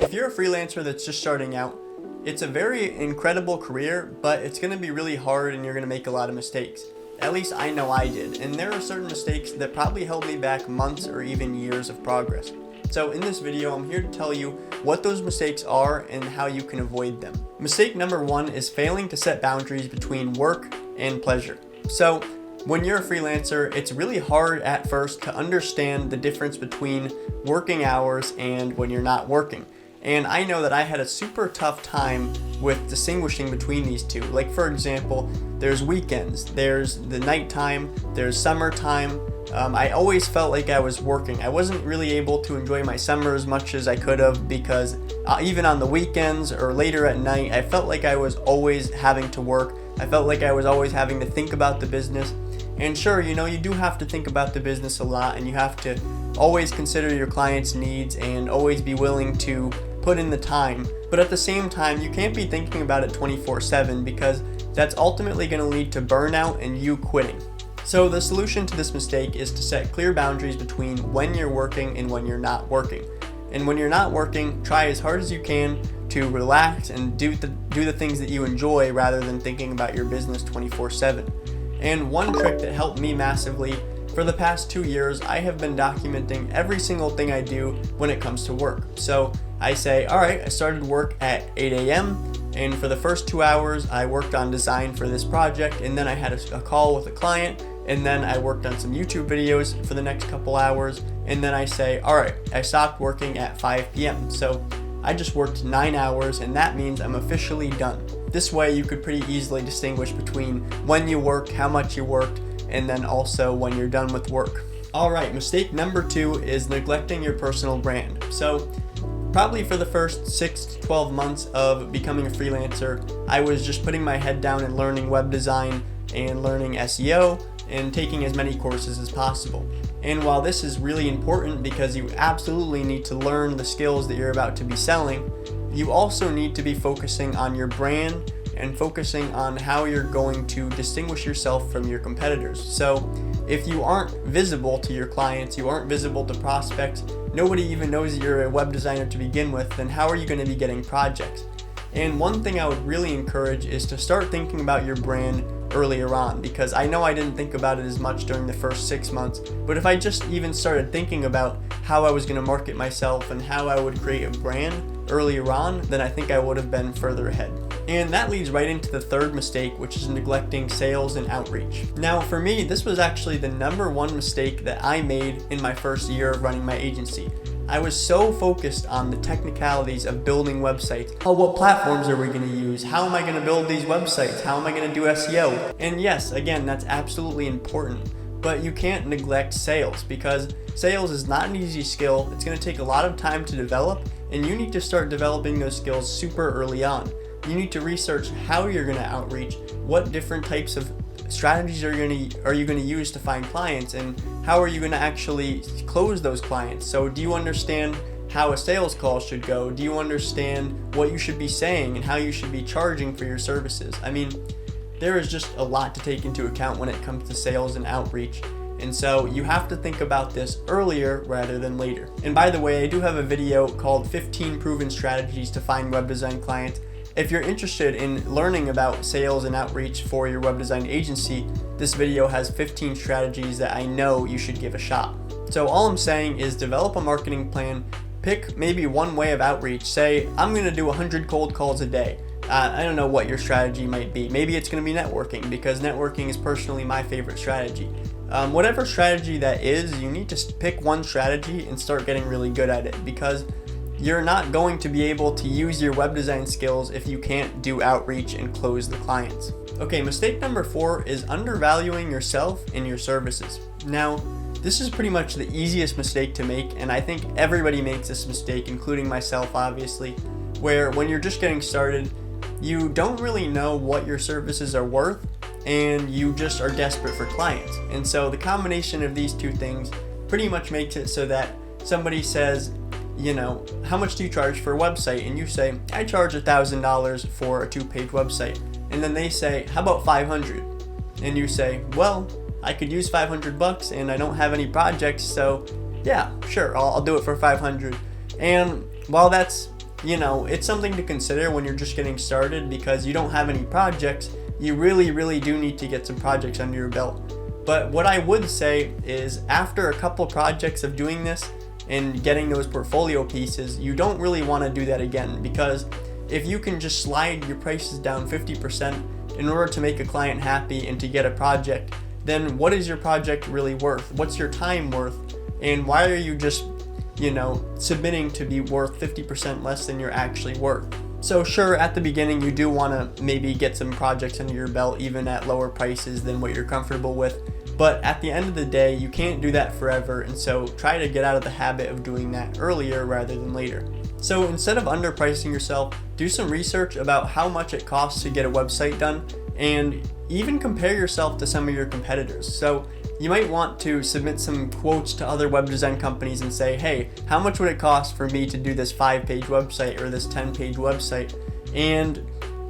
If you're a freelancer that's just starting out, it's a very incredible career, but it's going to be really hard and you're going to make a lot of mistakes. At least I know I did, and there are certain mistakes that probably held me back months or even years of progress. So in this video, I'm here to tell you what those mistakes are and how you can avoid them. Mistake number one is failing to set boundaries between work and pleasure. So when you're a freelancer, it's really hard at first to understand the difference between working hours and when you're not working. And I know that I had a super tough time with distinguishing between these two. Like for example, there's weekends, there's the nighttime, there's summertime. I always felt like I was working. I wasn't really able to enjoy my summer as much as I could have because even on the weekends or later at night, I felt like I was always having to work. I felt like I was always having to think about the business. And sure, you do have to think about the business a lot, and you have to always consider your clients' needs and always be willing to put in the time. But at the same time, you can't be thinking about it 24/7 because that's ultimately going to lead to burnout and you quitting. So the solution to this mistake is to set clear boundaries between when you're working and when you're not working. And when you're not working, try as hard as you can to relax and do the things that you enjoy rather than thinking about your business 24/7. And one trick that helped me massively, for the past 2 years, I have been documenting every single thing I do when it comes to work. So I say, all right, I started work at 8 a.m. and for the first 2 hours, I worked on design for this project, and then I had a call with a client, and then I worked on some YouTube videos for the next couple hours, and then I say, all right, I stopped working at 5 p.m. So I just worked 9 hours, and that means I'm officially done. This way you could pretty easily distinguish between when you worked, how much you worked, and then also when you're done with work. All right, mistake number two is neglecting your personal brand. So probably for the first 6 to 12 months of becoming a freelancer, I was just putting my head down and learning web design and learning SEO and taking as many courses as possible. And while this is really important because you absolutely need to learn the skills that you're about to be selling, you also need to be focusing on your brand and focusing on how you're going to distinguish yourself from your competitors. So if you aren't visible to your clients, you aren't visible to prospects, nobody even knows that you're a web designer to begin with, then how are you going to be getting projects? And one thing I would really encourage is to start thinking about your brand earlier on, because I know I didn't think about it as much during the first 6 months, but if I just even started thinking about how I was going to market myself and how I would create a brand earlier on, then I think I would have been further ahead. And that leads right into the third mistake, which is neglecting sales and outreach. Now for me, this was actually the number one mistake that I made in my first year of running my agency. I was so focused on the technicalities of building websites. Oh, what platforms are we going to use? How am I going to build these websites? How am I going to do SEO? And yes, again, that's absolutely important, but you can't neglect sales because sales is not an easy skill. It's going to take a lot of time to develop, and you need to start developing those skills super early on. You need to research how you're going to outreach, what different types of strategies are you going to use to find clients, and how are you going to actually close those clients. So do you understand how a sales call should go? Do you understand what you should be saying and how you should be charging for your services? I mean, there is just a lot to take into account when it comes to sales and outreach. And so you have to think about this earlier rather than later. And by the way, I do have a video called 15 Proven Strategies to Find Web Design Clients. If you're interested in learning about sales and outreach for your web design agency, this video has 15 strategies that I know you should give a shot. So all I'm saying is develop a marketing plan, pick maybe one way of outreach. Say, I'm going to do 100 cold calls a day. I don't know what your strategy might be. Maybe it's going to be networking, because networking is personally my favorite strategy. Whatever strategy that is, you need to pick one strategy and start getting really good at it, because you're not going to be able to use your web design skills if you can't do outreach and close the clients. Okay, mistake number 4 is undervaluing yourself and your services. Now, this is pretty much the easiest mistake to make, and I think everybody makes this mistake, including myself, obviously, where when you're just getting started, you don't really know what your services are worth, and you just are desperate for clients. And so the combination of these two things pretty much makes it so that somebody says, how much do you charge for a website? And you say, I charge $1,000 for a 2-page website. And then they say, how about 500? And you say, well, I could use $500 and I don't have any projects, so yeah, sure, I'll do it for 500. And while that's it's something to consider when you're just getting started, because you don't have any projects. You really do need to get some projects under your belt. But what I would say is, after a couple projects of doing this and getting those portfolio pieces, you don't really want to do that again, because if you can just slide your prices down 50% in order to make a client happy and to get a project, then what is your project really worth? What's your time worth? And why are you just, submitting to be worth 50% less than you're actually worth? So sure, at the beginning you do want to maybe get some projects under your belt, even at lower prices than what you're comfortable with. But at the end of the day, you can't do that forever, and so try to get out of the habit of doing that earlier rather than later. So instead of underpricing yourself, do some research about how much it costs to get a website done, and even compare yourself to some of your competitors. So you might want to submit some quotes to other web design companies and say, hey, how much would it cost for me to do this 5-page website or this 10-page website? And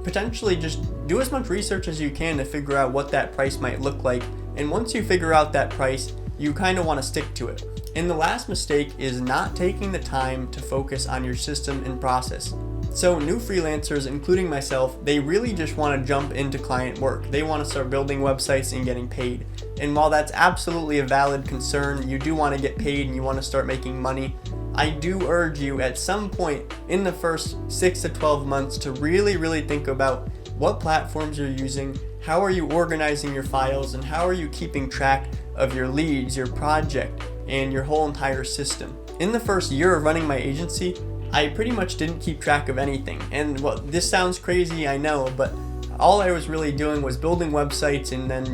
potentially just do as much research as you can to figure out what that price might look like. And once you figure out that price, you kind of want to stick to it. And the last mistake is not taking the time to focus on your system and process. So new freelancers, including myself, they really just want to jump into client work. They want to start building websites and getting paid. And while that's absolutely a valid concern, you do want to get paid and you want to start making money, I do urge you at some point in the first 6 to 12 months to really think about what platforms you're using, how are you organizing your files, and how are you keeping track of your leads, your project, and your whole entire system. In the first year of running my agency, I pretty much didn't keep track of anything. And well, this sounds crazy, I know, but all I was really doing was building websites and then,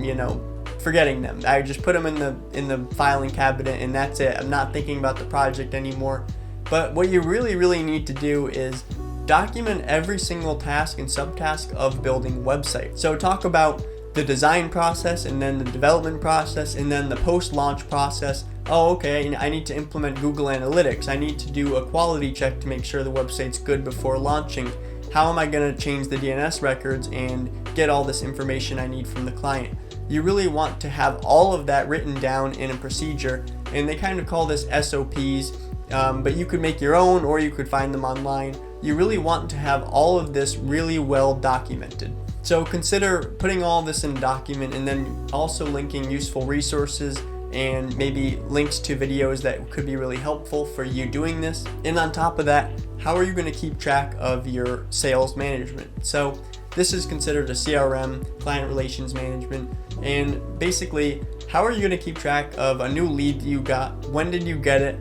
forgetting them. I just put them in the filing cabinet and that's it. I'm not thinking about the project anymore. But what you really need to do is document every single task and subtask of building websites. So talk about the design process, and then the development process, and then the post-launch process. Oh, okay, I need to implement Google Analytics. I need to do a quality check to make sure the website's good before launching. How am I going to change the DNS records and get all this information I need from the client? You really want to have all of that written down in a procedure, and they kind of call this SOPs, but you could make your own or you could find them online. You really want to have all of this really well documented. So consider putting all this in a document and then also linking useful resources and maybe links to videos that could be really helpful for you doing this. And on top of that, how are you going to keep track of your sales management? So this is considered a CRM, client relations management, and basically, how are you going to keep track of a new lead you got? When did you get it?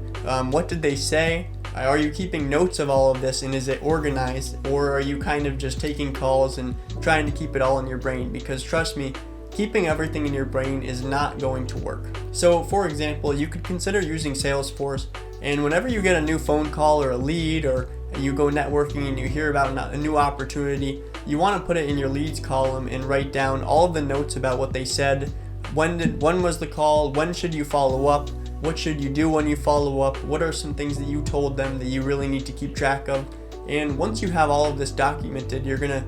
What did they say? Are you keeping notes of all of this, and is it organized, or are you kind of just taking calls and trying to keep it all in your brain? Because trust me, keeping everything in your brain is not going to work. So for example, you could consider using Salesforce, and whenever you get a new phone call or a lead, or you go networking and you hear about a new opportunity, you want to put it in your leads column and write down all of the notes about what they said. When was the call? When should you follow up? What should you do when you follow up? What are some things that you told them that you really need to keep track of? And once you have all of this documented, you're gonna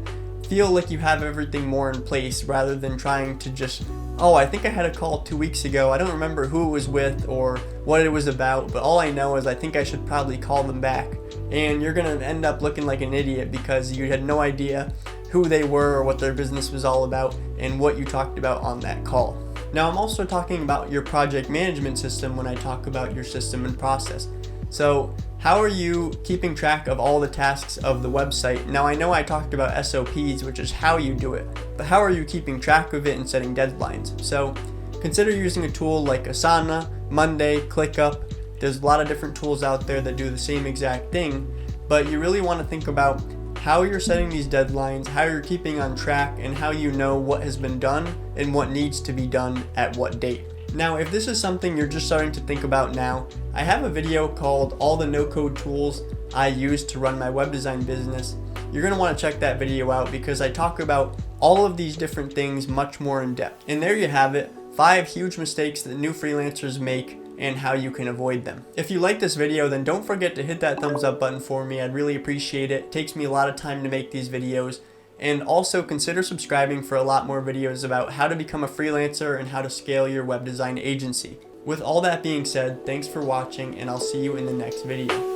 feel like you have everything more in place, rather than trying to just, oh, I think I had a call 2 weeks ago. I don't remember who it was with or what it was about, but all I know is I think I should probably call them back. And you're gonna end up looking like an idiot because you had no idea who they were or what their business was all about and what you talked about on that call. Now, I'm also talking about your project management system when I talk about your system and process. So how are you keeping track of all the tasks of the website? Now, I know I talked about SOPs, which is how you do it, but how are you keeping track of it and setting deadlines? So consider using a tool like Asana, Monday, ClickUp. There's a lot of different tools out there that do the same exact thing, but you really want to think about how you're setting these deadlines, how you're keeping on track, and how you know what has been done and what needs to be done at what date. Now, if this is something you're just starting to think about now, I have a video called All the No-Code Tools I Use to Run My Web Design Business. You're going to want to check that video out because I talk about all of these different things much more in depth. And there you have it, 5 huge mistakes that new freelancers make and how you can avoid them. If you like this video, then don't forget to hit that thumbs up button for me. I'd really appreciate it. It takes me a lot of time to make these videos. And also consider subscribing for a lot more videos about how to become a freelancer and how to scale your web design agency. With all that being said, thanks for watching, and I'll see you in the next video.